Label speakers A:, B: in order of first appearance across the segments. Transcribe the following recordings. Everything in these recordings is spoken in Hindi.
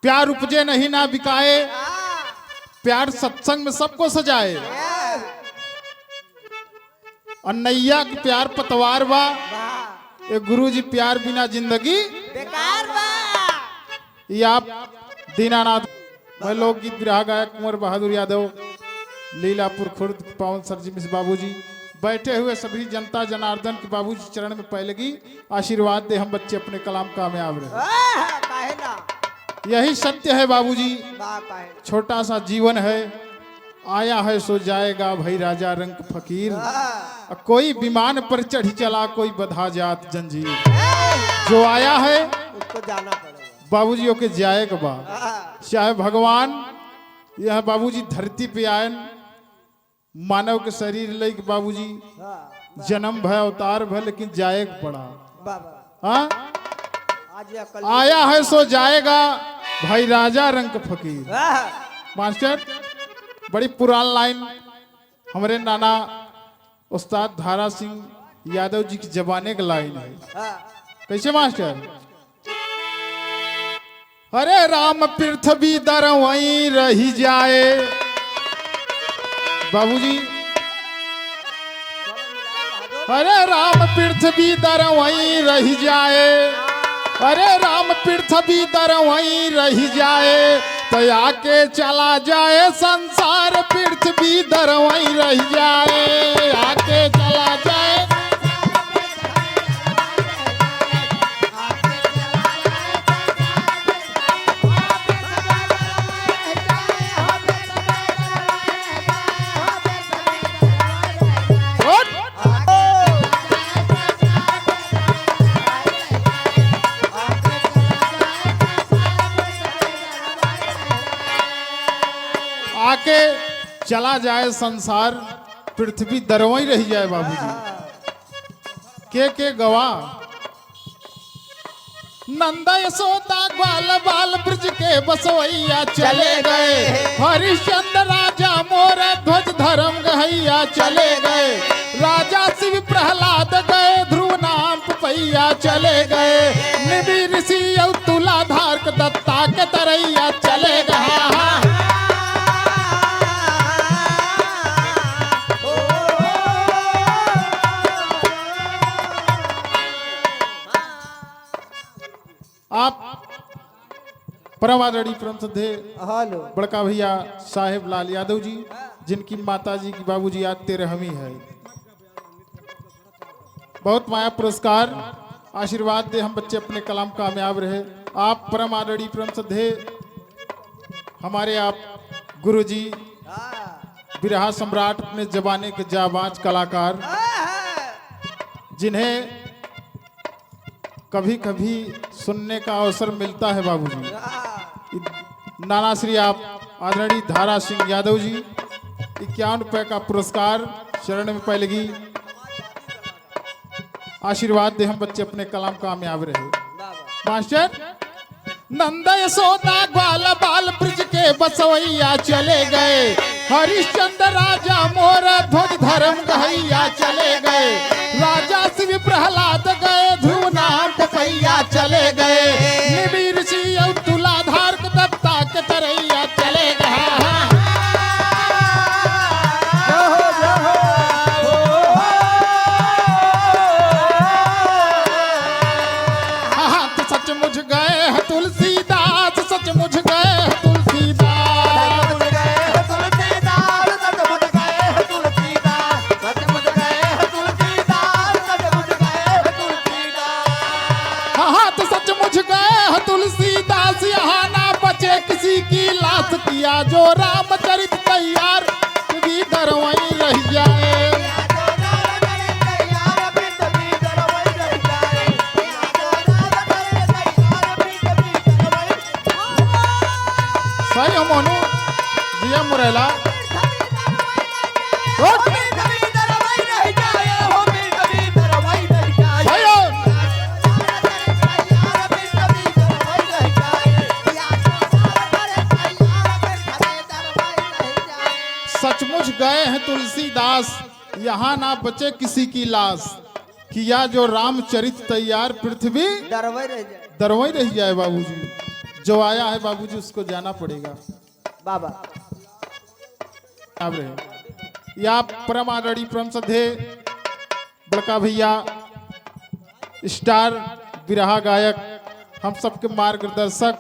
A: प्यार उपजे नहीं ना बिकाए, प्यार सत्संग में सबको सजाए। और नैया के प्यार पतवार बा, ये गुरु जी प्यार बिना जिंदगी
B: बेकार बा।
A: ये आप दीनानाथ मैं लोकगीत विरहा गायक कुंवर बहादुर यादव लीलापुर खुर्द पावन सरजी मिस बाबूजी बैठे हुए सभी जनता जनार्दन के बाबूजी चरण में पहले की आशीर्वाद दे, हम बच्चे अपने कलाम कामयाब रहे।
B: काहे ना
A: यही सत्य है बाबूजी,
B: बा काहे
A: छोटा सा जीवन है, आया है सो जाएगा भाई राजा रंग फकीर। कोई विमान पर चढ़ी चला, कोई बधा जात जंजीर। जो आया है
B: उसको जाना पड़ेगा
A: बाबूजी के जाएगा बा। चाहे भगवान यह बाबूजी धरती पे आए, मानव के शरीर लेके बाबूजी जन्म भय अवतार भय, लेकिन जाएगा पड़ा। हाँ
B: आज या कल
A: आया है सो जाएगा भाई राजा रंग फकीर। मास्टर बड़ी पुरानी लाइन हमारे नाना उस्ताद धारा सिंह यादव जी की जबाने की लाइन है। कैसे मास्टर? अरे राम पृथ्वी दर वहीं रही जाए। बाबूजी अरे राम पृथ्वी दर वहीं रही जाए, अरे राम पृथ्वी दर वहीं रही जाए, तो आके चला जाए संसार पृथ्वी दर वहीं रह जाए। आके चला जाए आके चला जाए संसार पृथ्वी दरवई रह जाए। बाबूजी के गवा नंदा यशोदा ग्वाल बाल ब्रज के बसवैया चले गए, हरिश्चंद्र राजा मोर ध्वज धर्म गहैया चले गए, राजा शिव प्रहलाद गए, ध्रुव नाम पपैया चले गए, निबि ऋषि तुलाधार दत्ता के तरैया चले गए। आप परम आदरणीय परम श्रद्धे बड़का भैया साहेब लाल यादव जी, जिनकी माता जी की बाबूजी आज 13वीं है, बहुत माया पुरस्कार आशीर्वाद दे, हम बच्चे अपने कलाम कामयाब रहे। आप परम आदरणीय परम श्रद्धे हमारे आप गुरु जी बिरहा सम्राट अपने जमाने के जाबाज कलाकार, जिन्हें कभी कभी सुनने का अवसर मिलता है बाबूजी। नाना श्री आप आदरणीय धारा सिंह यादव जी 51 रुपए का पुरस्कार चरण में पहलगी आशीर्वाद दे, हम बच्चे अपने कलाम कामयाब रहे। मास्टर नंदा यशोदा ग्वाल बाल ब्रज के बसवैया चले गए, हरिश्चंद्र राजा मोर ध्वज धर्म गहैया चले गए, राजा शिव प्रहलाद गए, ध्रुव नाम पपैया चले गए, निबि ऋषि तुलाधार दत्ता के तरैया चले गए। सचमुच गए हैं तुलसीदास, सचमुच गए हैं तुलसीदास, हाँ तो सचमुच गए हैं तुलसीदास, यहाँ ना बचे किसी की लाश, किया जो रामचरित तैयार भी दर वहीं रह जाए। सही हो मोनू जिया मुरेला सचमुच गए हैं तुलसीदास, यहाँ ना बचे किसी की लाश, किया जो रामचरित तैयार पृथ्वी दरवई रह जाए। बाबूजी जो आया है बाबूजी उसको जाना पड़ेगा।
B: बाबा
A: अब रहे या परम आदरणीय परम श्रद्धेय बड़का भैया स्टार बिरहा गायक हम सबके मार्गदर्शक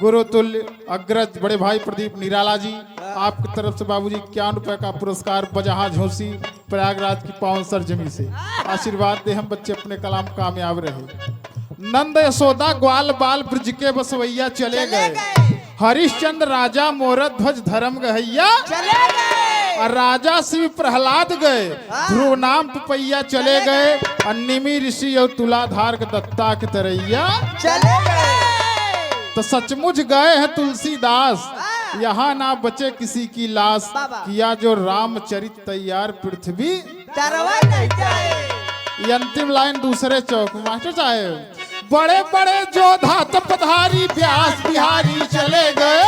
A: गुरु तुल्य अग्रज बड़े भाई प्रदीप निराला जी, आपकी तरफ से बाबूजी 51 रुपए का पुरस्कार बजहा झोसी प्रयागराज की पावन सरजमी से आशीर्वाद दे हम बच्चे अपने कलाम कामयाब रहे। नंद यशोदा ग्वाल बाल ब्रज के बसवैया चले गए, हरिश्चंद्र राजा मोरत ध्वज धर्म गहैया
B: चले गए,
A: और राजा शिव प्रहलाद गए, ध्रुव नाम पपैया चले गए, अन्निमी ऋषि और तुलाधार के दत्ता के तरैया
B: चले गए।
A: तो सचमुच गए हैं तुलसीदास, यहाँ ना बचे किसी की लाश, किया जो रामचरित तैयार पृथ्वी
B: तरवा नहीं जाए।
A: ये अंतिम लाइन दूसरे चौक में मास्टर साहब, बड़े बड़े जोधा तपधारी व्यास बिहारी चले गए,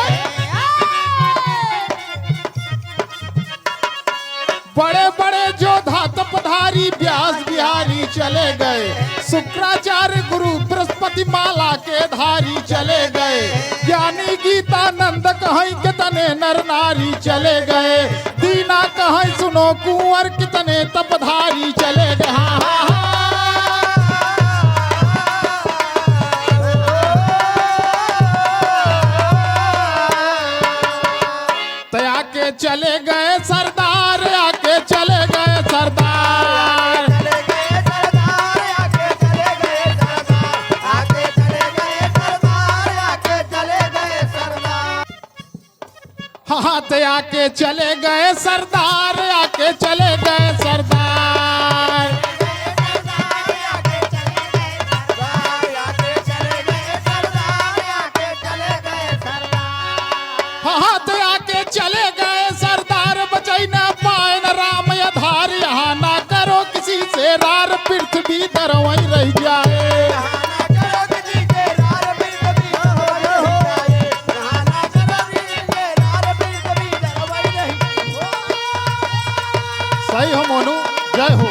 A: बड़े बड़े जोधा तपधारी व्यास बिहारी चले गए, शुक्राचार्य गुरु बृहस्पति माला के धारी चले गए, ज्ञानी गीतानंद कहीं कितने नर नारी चले गए, दीना कहीं सुनो कुंवर कितने तपधारी चले गए। हाँ हाँ हाँ। तया के चले गए सरदार, आके चले गए सरदार,
B: चले गए सरदार, आके चले गए सरदार, आके चले गए सरदार, आके चले गए सरदार।
A: हाँ तया के चले गए सरदार, आके चले गए सरदार, हाँ तया के चले गए सरदार, बचाई न पाए न राम आधार, यहाँ ना करो किसी से रार पृथ्वी दरवई रह जाए। सही हो मोनू, जय हो।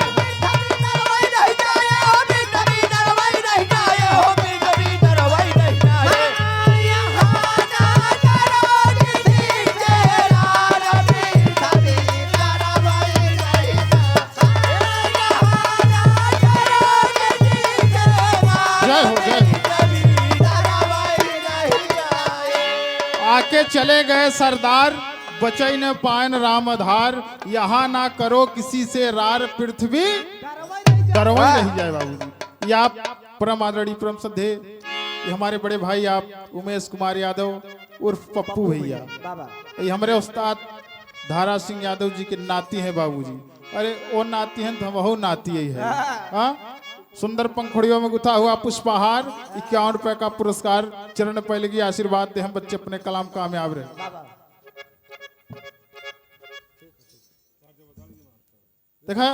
A: जय हो जय हो। आके चले गए सरदार, बचई न पायन राम आधार, यहाँ ना करो किसी से रार पृथ्वी दरवन रह जाए। बाबूजी ये आप परम आदरणीय परम श्रद्धेय ये हमारे बड़े भाई आप उमेश कुमार यादव उर्फ पप्पू भैया,
B: बाबा
A: ये हमारे उस्ताद धारा सिंह यादव जी के नाती हैं बाबूजी। अरे वो नाती हैं तो हम वो नाती ही है। हाँ सुंदर पंखुड़ियों में गुथा हुआ पुष्पहार 51 रुपए का पुरस्कार, चरण पहले की आशीर्वाद दे हम बच्चे अपने कलाम कामयाब रहे।
B: बाबा
A: देखा